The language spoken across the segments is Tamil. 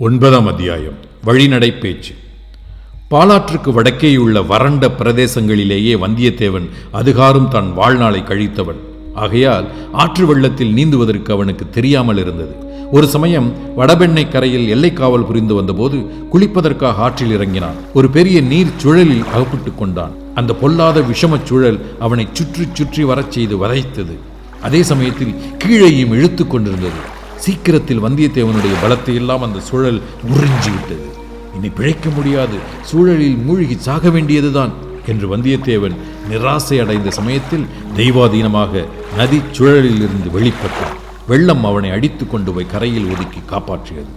9ஆம் அத்தியாயம். வழிநடை பேச்சு. பாலாற்றுக்கு வடக்கேயுள்ள வறண்ட பிரதேசங்களிலேயே வந்தியத்தேவன் அதுகாரும் தன் வாழ்நாளை கழித்தவன். ஆகையால் ஆற்று வெள்ளத்தில் நீந்துவதற்கு அவனுக்கு தெரியாமல் இருந்தது. ஒரு சமயம் வடபெண்ணை கரையில் எல்லைக்காவல் புரிந்து வந்தபோது குளிப்பதற்காக ஆற்றில் இறங்கினான். ஒரு பெரிய நீர் சுழலில் அகப்பட்டுக் கொண்டான். அந்த பொல்லாத விஷமச் சுழல் அவனை சுற்றி சுற்றி வரச் செய்து வதைத்தது. அதே சமயத்தில் கீழேயும் இழுத்து கொண்டிருந்தது. சீக்கிரத்தில் வந்தியத்தேவனுடைய பலத்தை எல்லாம் அந்த சுழல் உறிஞ்சிவிட்டது. இனி பிழைக்க முடியாது, சூழலில் மூழ்கி சாக வேண்டியதுதான் என்று வந்தியத்தேவன் நிராசை அடைந்த சமயத்தில் தெய்வாதீனமாக நதி சுழலில் இருந்து வெளிப்பட்டான். வெள்ளம் அவனை அடித்து கொண்டு போய் கரையில் ஒதுக்கி காப்பாற்றியது.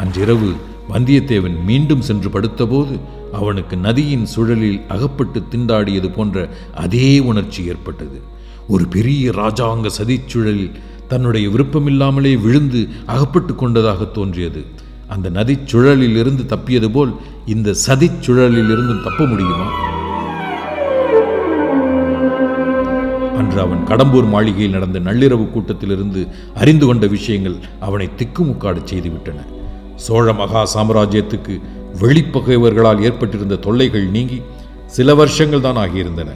அன்றிரவு வந்தியத்தேவன் மீண்டும் சென்று படுத்தபோது அவனுக்கு நதியின் சுழலில் அகப்பட்டு திண்டாடியது போன்ற அதே உணர்ச்சி ஏற்பட்டது. ஒரு பெரிய இராஜாங்க சதிச்சுழலில் தன்னுடைய விருப்பமில்லாமலே விழுந்து அகப்பட்டு கொண்டதாக தோன்றியது. அந்த நதி சுழலில் இருந்து தப்பியது போல் இந்த சதிச்சுழலில் இருந்தும் தப்ப முடியுமா? அன்று அவன் கடம்பூர் மாளிகையில் நடந்த நள்ளிரவு கூட்டத்திலிருந்து அறிந்து கொண்ட விஷயங்கள் அவனை திக்குமுக்காடு செய்துவிட்டன. சோழ மகா சாம்ராஜ்யத்துக்கு வெளிப்பகைவர்களால் ஏற்பட்டிருந்த தொல்லைகள் நீங்கி சில வருஷங்கள் தான் ஆகியிருந்தன.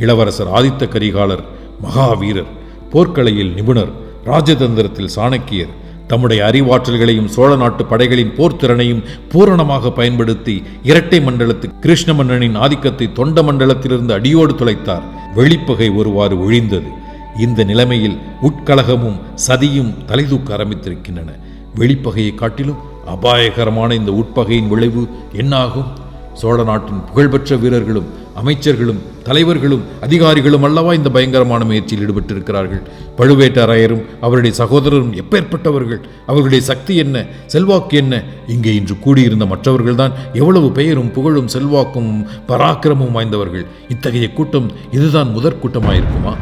இளவரசர் ஆதித்த கரிகாலர் மகாவீரர், போர்க்கலையில் நிபுணர், ராஜதந்திரத்தில் சாணக்கியர், தம்முடைய அறிவாற்றல்களையும் சோழ நாட்டு படைகளின் போர்த்திறனையும் பூரணமாக பயன்படுத்தி இரட்டை மண்டலத்து கிருஷ்ண மன்னனின் ஆதிக்கத்தை தொண்ட மண்டலத்திலிருந்து அடியோடு துளைத்தார். வெளிப்பகை ஒருவாறு ஒழிந்தது. இந்த நிலைமையில் உட்கலகமும் சதியும் தலைதூக்க ஆரம்பித்திருக்கின்றன. வெளிப்பகையை காட்டிலும் அபாயகரமான இந்த உட்பகையின் விளைவு என்னாகும்? சோழ நாட்டின் புகழ்பெற்ற வீரர்களும் அமைச்சர்களும் தலைவர்களும் அதிகாரிகளும் அல்லவா இந்த பயங்கரமான முயற்சியில் ஈடுபட்டிருக்கிறார்கள். பழுவேட்டரையரும் அவருடைய சகோதரரும் எப்பேற்பட்டவர்கள்? அவர்களுடைய சக்தி என்ன, செல்வாக்கு என்ன? இங்கே இன்று கூடியிருந்த மற்றவர்கள் தான் எவ்வளவு பெயரும் புகழும் செல்வாக்கும் பராக்கிரமும் வாய்ந்தவர்கள். இத்தகைய கூட்டம் இதுதான் முதற் கூட்டமாயிருக்குமா?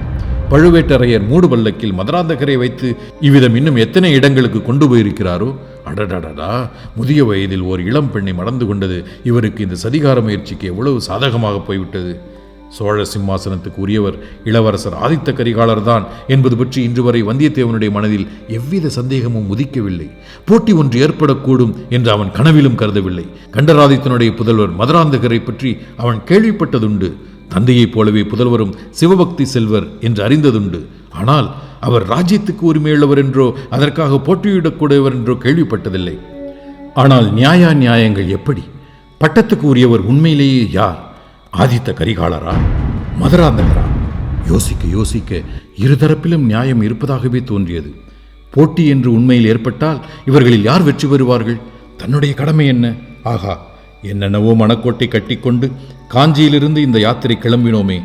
பழுவேட்டரையர் மூடு பல்லக்கில் மதுராந்தகரை வைத்து இவ்விதம் இன்னும் எத்தனை இடங்களுக்கு கொண்டு போயிருக்கிறாரோ? அடடடடா, முதிய வயதில் ஓர் இளம் பெண்ணை மணந்து கொண்டது இவருக்கு இந்த சதிகார முயற்சிக்கு எவ்வளவு சாதகமாக போய்விட்டது. சோழ சிம்மாசனத்துக்கு உரியவர் இளவரசர் ஆதித்த கரிகாலர் தான் என்பது பற்றி இன்று வரை வந்தியத்தேவனுடைய மனதில் எவ்வித சந்தேகமும் உதிக்கவில்லை. போட்டி ஒன்று ஏற்படக்கூடும் என்று அவன் கனவிலும் கருதவில்லை. கண்டராதித்தனுடைய புதல்வர் மதுராந்தகரை பற்றி அவன் கேள்விப்பட்டதுண்டு. தந்தையைப் போலவே புதல்வரும் சிவபக்தி செல்வர் என்று அறிந்ததுண்டு. ஆனால் அவர் ராஜ்யத்துக்கு உரிமையுள்ளவர் என்றோ அதற்காக போட்டியிடக்கூடியவர் என்றோ கேள்விப்பட்டதில்லை. ஆனால் நியாயங்கள் எப்படி? பட்டத்துக்கு உரியவர் உண்மையிலேயே யார்? ஆதித்த கரிகாலரா, மதுராந்தகரா? யோசிக்க யோசிக்க இருதரப்பிலும் நியாயம் இருப்பதாகவே தோன்றியது. போட்டி என்று உண்மையில் ஏற்பட்டால் இவர்களில் யார் வெற்றி பெறுவார்கள்? தன்னுடைய கடமை என்ன? ஆகா, என்னென்னவோ மணக்கோட்டை கட்டிக்கொண்டு காஞ்சியிலிருந்து இந்த யாத்திரை கிளம்பினோமே.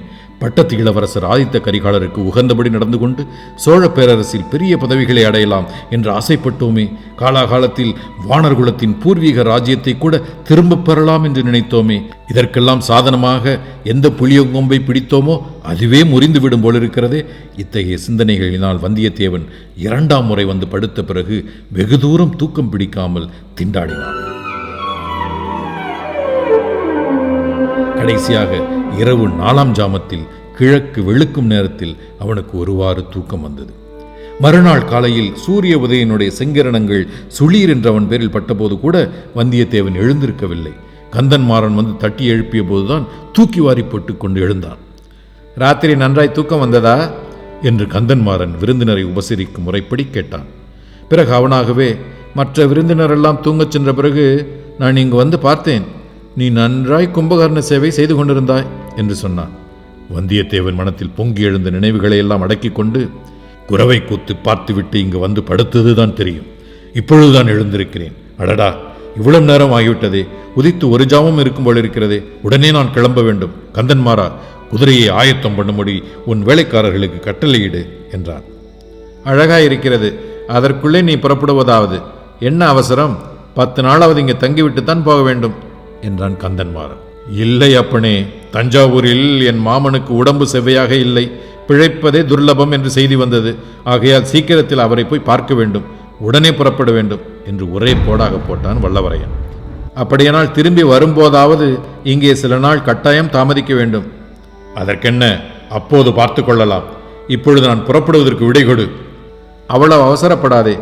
பட்டத்து இளவரசர் ஆதித்த கரிகாலருக்கு உகந்தபடி நடந்து கொண்டு சோழ பேரரசில் பெரிய பதவிகளை அடையலாம் என்று ஆசைப்பட்டோமே. காலாகாலத்தில் வானர்குலத்தின் பூர்வீக ராஜ்யத்தை கூட திரும்ப பெறலாம் என்று நினைத்தோமே. இதற்கெல்லாம் சாதனமாக எந்த புளியங்கொம்பை பிடித்தோமோ அதுவே முறிந்துவிடும் போலிருக்கிறதே. இத்தகைய சிந்தனைகளினால் வந்தியத்தேவன் 2ஆம் முறை வந்து படுத்த பிறகு வெகு தூரம் தூக்கம் பிடிக்காமல் திண்டாடினான். கடைசியாக இரவு 4ஆம் ஜாமத்தில் கிழக்கு வெளுக்கும் நேரத்தில் அவனுக்கு ஒருவாறு தூக்கம் வந்தது. மறுநாள் காலையில் சூரிய உதயனுடைய செங்கிரணங்கள் சுளீர் என்று அவன் பேரில் பட்டபோது கூட வந்தியத்தேவன் எழுந்திருக்கவில்லை. கந்தன்மாறன் வந்து தட்டி எழுப்பிய போதுதான் தூக்கி வாரி போட்டுக் கொண்டு எழுந்தான். ராத்திரி நன்றாய் தூக்கம் வந்ததா என்று கந்தன்மாறன் விருந்தினரை உபசரிக்கும் முறைப்படி கேட்டான். பிறகு அவனாகவே, மற்ற விருந்தினரெல்லாம் தூங்கச் சென்ற பிறகு நான் இங்கு வந்து பார்த்தேன். நீ நன்றாய் கும்பகர்ண சேவை செய்து கொண்டிருந்தாய் என்று சொன்னான். வந்தியத்தேவன் மனத்தில் பொங்கி எழுந்த நினைவுகளை எல்லாம் அடக்கி கொண்டு, குரவை கூத்து பார்த்துவிட்டு இங்கு வந்து படுத்ததுதான் தெரியும். இப்பொழுதுதான் எழுந்திருக்கிறேன். அடடா, இவ்வளவு நேரம் ஆகிவிட்டதே. உதித்து ஒரு ஜாமம் இருக்கும் போல இருக்கிறதே. உடனே நான் கிளம்ப வேண்டும். கந்தன்மாறா, குதிரையை ஆயத்தம் பண்ணும்படி உன் வேலைக்காரர்களுக்கு கட்டளையிடு என்றான். அழகாயிருக்கிறது. அதற்குள்ளே நீ புறப்படுவதாவது? என்ன அவசரம்? 10 நாளாவது இங்கே தங்கிவிட்டுத்தான் போக வேண்டும் என்றான் கந்தன்மாறன். இல்லை அப்பனே, தஞ்சாவூரில் என் மாமனுக்கு உடம்பு செவ்வையாக இல்லை, பிழைப்பதே துர்லபம் என்று செய்தி வந்தது. ஆகையால் சீக்கிரத்தில் அவரை போய் பார்க்க வேண்டும், உடனே புறப்பட வேண்டும் என்று ஒரே போடாக போட்டான் வல்லவரையன். அப்படியானால் திரும்பி வரும்போதாவது இங்கே சில நாள் கட்டாயம் தாமதிக்க வேண்டும். அதற்கென்ன, அப்போது பார்த்து கொள்ளலாம். இப்பொழுது நான் புறப்படுவதற்கு விடை கொடு. அவ்வளவு அவசரப்படாதே.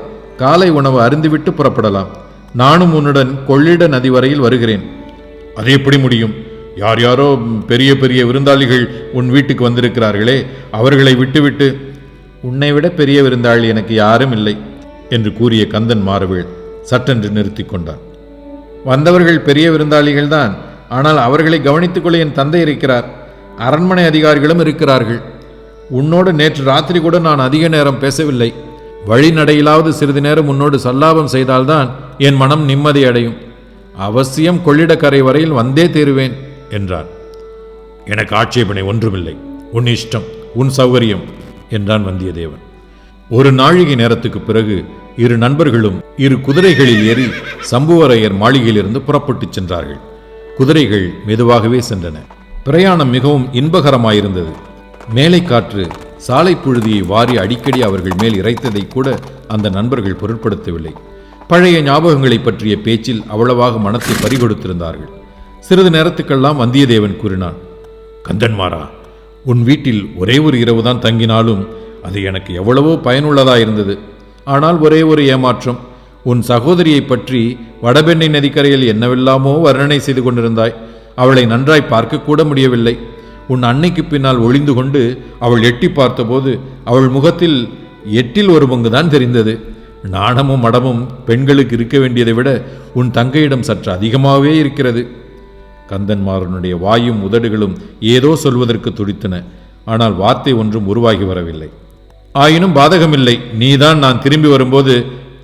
காலை உணவு அருந்திவிட்டு புறப்படலாம். நானும் உன்னுடன் கொள்ளிட நதி வரையில் வருகிறேன். அது எப்படி முடியும்? யார் யாரோ பெரிய பெரிய விருந்தாளிகள் உன் வீட்டுக்கு வந்திருக்கிறார்களே, அவர்களை விட்டுவிட்டு உன்னை விட பெரிய விருந்தாளி எனக்கு யாரும் இல்லை என்று கூறிய கந்தன் மாறவேள் சட்டென்று நிறுத்தி கொண்டான். வந்தவர்கள் பெரிய விருந்தாளிகள் தான், ஆனால் அவர்களை கவனித்துக் கொள்ள என் தந்தை இருக்கிறார், அரண்மனை அதிகாரிகளும் இருக்கிறார்கள். உன்னோடு நேற்று ராத்திரி கூட நான் அதிக நேரம் பேசவில்லை. வழிநடையிலாவது சிறிது நேரம் உன்னோடு சல்லாபம் செய்தால்தான் என் மனம் நிம்மதி அடையும். அவசியம் கொள்ளிடக்கரை வரையில் வந்தே தீருவேன் என்றான். எனக்கு ஆட்சேபனை ஒன்றுமில்லை, உன் இஷ்டம், உன் சௌகரியம் என்றான் வந்தியத்தேவன். ஒரு நாழிகை நேரத்துக்கு பிறகு இரு நண்பர்களும் இரு குதிரைகளில் ஏறி சம்புவரையர் மாளிகையிலிருந்து புறப்பட்டு சென்றார்கள். குதிரைகள் மெதுவாகவே சென்றன. பிரயாணம் மிகவும் இன்பகரமாயிருந்தது. மேலை காற்று சாலை புழுதியை வாரி அடிக்கடி அவர்கள் மேல் இறைத்ததை கூட அந்த நண்பர்கள் பொருட்படுத்தவில்லை. பழைய ஞாபகங்களை பற்றிய பேச்சில் அவ்வளவாக மனத்தை பறிகொடுத்திருந்தார்கள். சிறிது நேரத்துக்கெல்லாம் வந்தியத்தேவன் கூறினான், கந்தன்மாரா, உன் வீட்டில் ஒரே ஒரு இரவுதான் தங்கினாலும் அது எனக்கு எவ்வளவோ பயனுள்ளதாயிருந்தது. ஆனால் ஒரே ஒரு ஏமாற்றம். உன் சகோதரியை பற்றி வடபெண்ணை நதிக்கரையில் என்னவெல்லாமோ வர்ணனை செய்து கொண்டிருந்தாய். அவளை நன்றாய் பார்க்கக்கூட முடியவில்லை. உன் அன்னைக்கு பின்னால் ஒளிந்து கொண்டு அவள் எட்டி பார்த்தபோது அவள் முகத்தில் 8 பங்குதான் தெரிந்தது. நாணமும் மடமும் பெண்களுக்கு இருக்க வேண்டியதை விட உன் தங்கையிடம் சற்று அதிகமாகவே இருக்கிறது. கந்தன்மாறனுடைய வாயும் உதடுகளும் ஏதோ சொல்வதற்கு துடித்தன. ஆனால் வார்த்தை ஒன்றும் உருவாகி வரவில்லை. ஆயினும் பாதகமில்லை. நீதான் நான் திரும்பி வரும்போது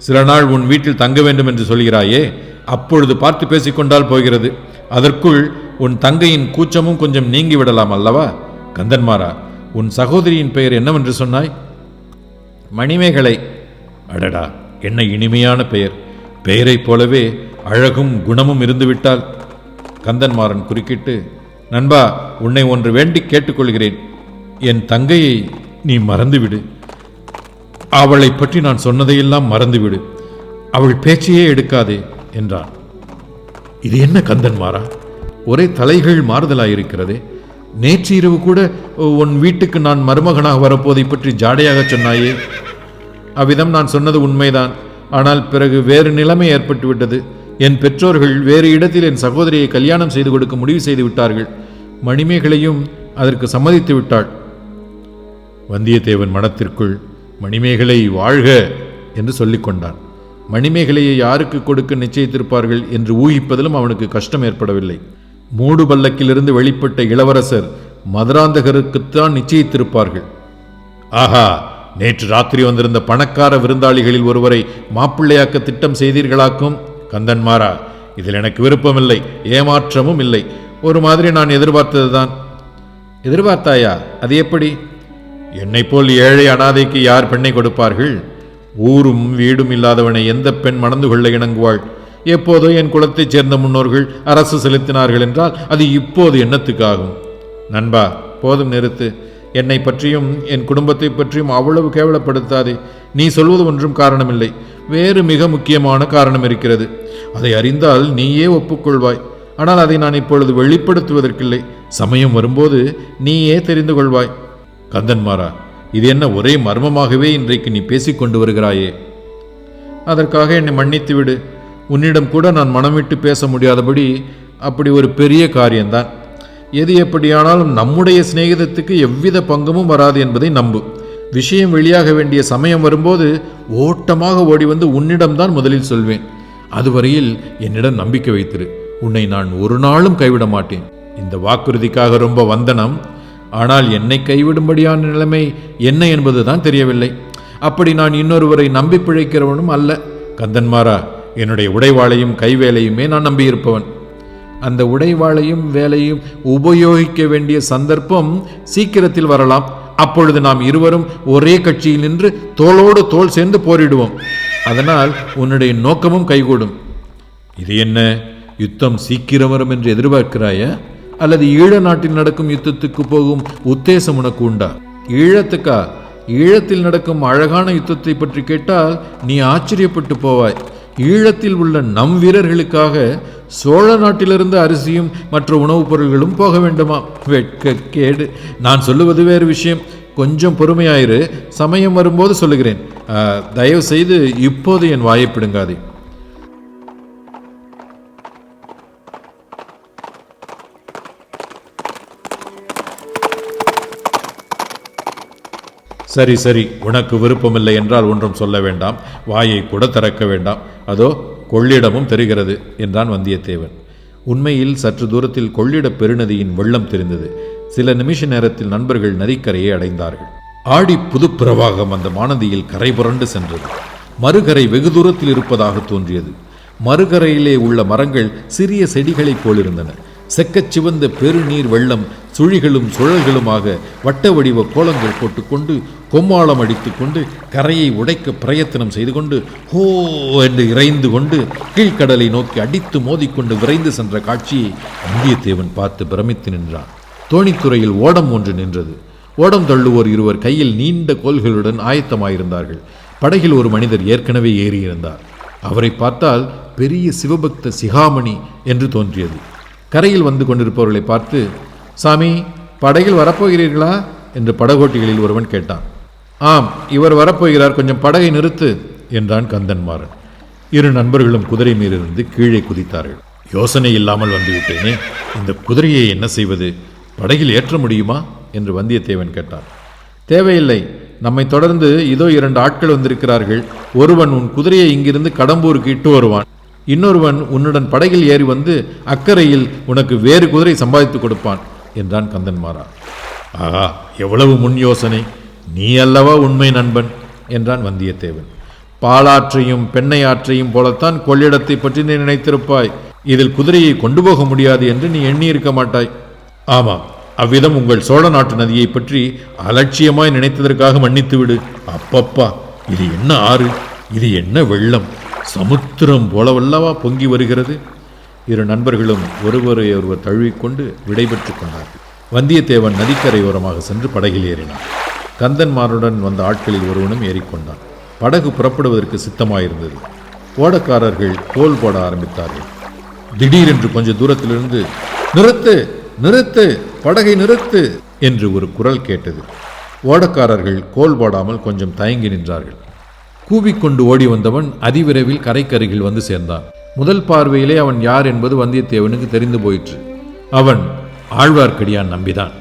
சில நாள் உன் வீட்டில் தங்க வேண்டும் என்று சொல்கிறாயே, அப்பொழுது பார்த்து பேசிக்கொண்டால் போகிறது. அதற்குள் உன் தங்கையின் கூச்சமும் கொஞ்சம் நீங்கி விடலாம் அல்லவா? கந்தன்மாரா, உன் சகோதரியின் பெயர் என்னவென்று சொன்னாய்? மணிமேகலை. அடடா, என்ன இனிமையான பெயர்! பெயரைப் போலவே அழகும் குணமும் இருந்துவிட்டால். கந்தன்மாறன் குறுக்கிட்டு, நண்பா, உன்னை ஒன்று வேண்டி கேட்டுக்கொள்கிறேன். என் தங்கையை நீ மறந்துவிடு. அவளை பற்றி நான் சொன்னதையெல்லாம் மறந்துவிடு. அவள் பேச்சையே எடுக்காதே என்றான். இது என்ன கந்தன்மாரா, ஒரே தலைகள் மாறுதலாயிருக்கிறதே. நேற்று இரவு கூட உன் வீட்டுக்கு நான் மருமகனாக வரப்போதை பற்றி ஜாடையாக சொன்னாயே. அவ்விதம் நான் சொன்னது உண்மைதான். ஆனால் பிறகு வேறு நிலைமை ஏற்பட்டுவிட்டது. என் பெற்றோர்கள் வேறு இடத்தில் என் சகோதரியை கல்யாணம் செய்து கொடுக்க முடிவு செய்து விட்டார்கள். மணிமேகலையும் அதற்கு சம்மதித்து விட்டாள். வந்தியத்தேவன் மனத்திற்குள் மணிமேகலை வாழ்க என்று சொல்லிக் கொண்டான். மணிமேகலையை யாருக்கு கொடுக்க நிச்சயித்திருப்பார்கள் என்று ஊகிப்பதிலும் அவனுக்கு கஷ்டம் ஏற்படவில்லை. மூடு பல்லக்கிலிருந்து வெளிப்பட்ட இளவரசர் மதுராந்தகருக்குத்தான் நிச்சயித்திருப்பார்கள். ஆஹா, நேற்று ராத்திரி வந்திருந்த பணக்கார விருந்தாளிகளில் ஒருவரை மாப்பிள்ளையாக்க திட்டம் செய்தீர்களாக்கும். கந்தன்மாரா, இதில் எனக்கு விருப்பமில்லை, ஏமாற்றமும் இல்லை. ஒரு மாதிரி நான் எதிர்பார்த்ததுதான். எதிர்பார்த்தாயா? அது எப்படி? என்னை போல் ஏழை அனாதைக்கு யார் பெண்ணை கொடுப்பார்கள்? ஊரும் வீடும் இல்லாதவனை எந்த பெண் மணந்து கொள்ள இணங்குவாள்? எப்போதோ என் குலத்தைச் சேர்ந்த முன்னோர்கள் அரசு செலுத்தினார்கள் என்றால் அது இப்போது என்னத்துக்காகும்? நண்பா, போதும், நிறுத்து. என்னை பற்றியும் என் குடும்பத்தை பற்றியும் அவ்வளவு கேவலப்படுத்தாதே. நீ சொல்வது ஒன்றும் காரணமில்லை. வேறு மிக முக்கியமான காரணம் இருக்கிறது. அதை அறிந்தால் நீயே ஒப்புக்கொள்வாய். ஆனால் அதை நான் இப்பொழுது வெளிப்படுத்துவதற்கில்லை. சமயம் வரும்போது நீயே தெரிந்து கொள்வாய். கந்தன்மாரா, இது என்ன ஒரே மர்மமாகவே இன்றைக்கு நீ பேசிக்கொண்டு வருகிறாயே? அதற்காக என்னை மன்னித்து விடு. உன்னிடம் கூட நான் மனம் விட்டு பேச முடியாதபடி அப்படி ஒரு பெரிய காரியம்தான். எது எப்படியானாலும் நம்முடைய சிநேகிதத்துக்கு எவ்வித பங்கமும் வராது என்பதை நம்பு. விஷயம் வெளியாக வேண்டிய சமயம் வரும்போது ஓட்டமாக ஓடி வந்து உன்னிடம்தான் முதலில் சொல்வேன். அதுவரையில் என்னிடம் நம்பிக்கை வைத்திரு. உன்னை நான் ஒரு நாளும் கைவிட மாட்டேன். இந்த வாக்குறுதிக்காக ரொம்ப வந்தனம். ஆனால் என்னை கைவிடும்படியான நிலைமை என்ன என்பதுதான் தெரியவில்லை. அப்படி நான் இன்னொருவரை நம்பி பிழைக்கிறவனும் அல்ல. கந்தன்மாரா, என்னுடைய உடைவாளையும் கைவேலையுமே நான் நம்பியிருப்பவன். அந்த உடைவாளையும் வேலையும் உபயோகிக்க வேண்டிய சந்தர்ப்பம் சீக்கிரத்தில் வரலாம். அப்பொழுது நாம் இருவரும் ஒரே கட்சியில் நின்று தோளோடு தோள் சேர்ந்து போரிடுவோம். அதனால் உன்னுடைய நோக்கமும் கைகூடும். இது என்ன, யுத்தம் சீக்கிரம் வரும் என்று எதிர்பார்க்கிறாயா? அல்லது ஈழ நாட்டில் நடக்கும் யுத்தத்துக்கு போகும் உத்தேசம் உனக்கு உண்டா? ஈழத்துக்கா? ஈழத்தில் நடக்கும் அழகான யுத்தத்தை பற்றி கேட்டால் நீ ஆச்சரியப்பட்டு போவாய். ஈழத்தில் உள்ள நம் வீரர்களுக்காக சோழ நாட்டிலிருந்து அரிசியும் மற்ற உணவுப் பொருள்களும் போக வேண்டுமா? வெட்க கேடு. நான் சொல்லுவது வேறு விஷயம். கொஞ்சம் பொறுமையாயிரு. சமயம் வரும்போது சொல்லுகிறேன். தயவு செய்து இப்போது என் வாயை பிடுங்காதே. சரி சரி, உனக்கு விருப்பமில்லை என்றால் ஒன்றும் சொல்ல வேண்டாம், வாயை கூட திறக்க வேண்டாம், அதோ கொள்ளிடமும் தெரிகிறது என்றான் வந்தியத்தேவன். உண்மையில் சற்று தூரத்தில் கொள்ளிட பெருநதியின் வெள்ளம் தெரிந்தது. சில நிமிஷ நேரத்தில் நண்பர்கள் நதிக்கரையை அடைந்தார்கள். ஆடி புதுப்பிரவாகம் அந்த மானதியில் கரை புரண்டு சென்றது. மறுகரை வெகு தூரத்தில் இருப்பதாக தோன்றியது. மறுகரையிலே உள்ள மரங்கள் சிறிய செடிகளைப் போலிருந்தன. செக்கச் சிவந்த பெருநீர் வெள்ளம் சுழிகளும் சுழல்களுமாக வட்ட வடிவ கோலங்கள் போட்டுக்கொண்டு கொம்மாளம் அடித்துக்கொண்டு கரையை உடைக்க பிரயத்தனம் செய்து கொண்டு ஹோ என்று இறைந்து கொண்டு கீழ்கடலை நோக்கி அடித்து மோதிக்கொண்டு விரைந்து சென்ற காட்சியை வந்தியத்தேவன் பார்த்து பிரமித்து நின்றான். தோணித்துறையில் ஓடம் ஒன்று நின்றது. ஓடம் தள்ளுவோர் இருவர் கையில் நீண்ட கோல்களுடன் ஆயத்தமாயிருந்தார்கள். படகில் ஒரு மனிதர் ஏற்கனவே ஏறியிருந்தார். அவரை பார்த்தால் பெரிய சிவபக்த சிகாமணி என்று தோன்றியது. கரையில் வந்து கொண்டிருப்பவர்களை பார்த்து, சாமி, படகில் வரப்போகிறீர்களா என்று படகோட்டிகளில் ஒருவன் கேட்டான். ஆம், இவர் வரப்போகிறார், கொஞ்சம் படகை நிறுத்து என்றான் கந்தன்மாறன். இரு நண்பர்களும் குதிரை மீதிருந்து கீழே குதித்தார்கள். யோசனை இல்லாமல் வந்துவிட்டேனே, இந்த குதிரையை என்ன செய்வது? படகில் ஏற்ற முடியுமா என்று வந்தியத்தேவன் கேட்டான். தேவையில்லை, நம்மை தொடர்ந்து இதோ 2 ஆட்கள் வந்திருக்கிறார்கள். ஒருவன் உன் குதிரையை இங்கிருந்து கடம்பூருக்கு இட்டு வருவான். இன்னொருவன் உன்னுடன் படகில் ஏறி வந்து அக்கறையில் உனக்கு வேறு குதிரை சம்பாதித்து கொடுப்பான் என்றான் கந்தன்மாறா. ஆஹா, எவ்வளவு முன் யோசனை! நீ அல்லவா உண்மை நண்பன் என்றான் வந்தியத்தேவன். பாலாற்றையும் பெண்ணை ஆற்றையும் போலத்தான் கொள்ளிடத்தை பற்றி நீ நினைத்திருப்பாய். இதில் குதிரையை கொண்டு போக முடியாது என்று நீ எண்ணியிருக்க மாட்டாய். ஆமாம், அவ்விதம் உங்கள் சோழ நாட்டு நதியை பற்றி அலட்சியமாய் நினைத்ததற்காக மன்னித்துவிடு. அப்பப்பா, இது என்ன ஆறு, இது என்ன வெள்ளம்! சமுத்திரம் போலவல்லவா பொங்கி வருகிறது. இரு நண்பர்களும் ஒருவரை ஒருவர் தழுவிக்கொண்டு விடைபெற்றுக் கொண்டார்கள். வந்தியத்தேவன் நதிக்கரையோரமாக சென்று படகில் ஏறினான். கந்தன்மாருடன் வந்த ஆட்களில் ஒருவனும் ஏறிக்கொண்டான். படகு புறப்படுவதற்கு சித்தமாயிருந்தது. ஓடக்காரர்கள் கோல் போட ஆரம்பித்தார்கள். திடீரென்று கொஞ்ச தூரத்திலிருந்து, நிறுத்து நிறுத்து, படகை நிறுத்து என்று ஒரு குரல் கேட்டது. ஓடக்காரர்கள் கோல் போடாமல் கொஞ்சம் தயங்கி நின்றார்கள். கூவிக்கொண்டு ஓடி வந்தவன் அதிவிரைவில் கரைக்கருகில் வந்து சேர்ந்தான். முதல் பார்வையிலே அவன் யார் என்பது வந்தியத்தேவனுக்கு தெரிந்து போயிற்று. அவன் ஆழ்வார்க்கடியான் நம்பிதான்.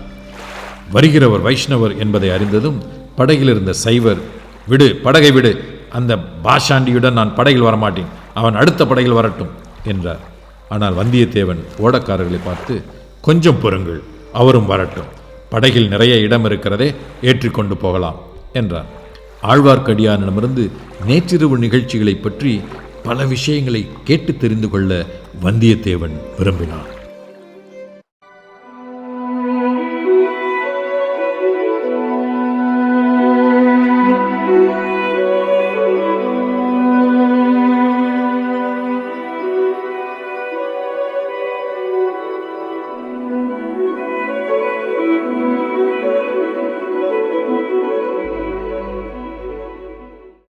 வருகிறவர் வைஷ்ணவர் என்பதை அறிந்ததும் படகில் இருந்த சைவர், விடு, படகை விடு, அந்த பாஷாண்டியுடன் நான் படகில் வரமாட்டேன், அவன் அடுத்த படகில் வரட்டும் என்றார். ஆனால் வந்தியத்தேவன் ஓடக்காரர்களை பார்த்து, கொஞ்சம் பொறுங்கள், அவரும் வரட்டும், படகில் நிறைய இடம் இருக்கிறதே, ஏற்றிக்கொண்டு போகலாம் என்றார். ஆழ்வார்க்கடியானிடமிருந்து நேற்றிரவு நிகழ்ச்சிகளை பற்றி பல விஷயங்களை கேட்டு தெரிந்து கொள்ள வந்தியத்தேவன் விரும்பினான்.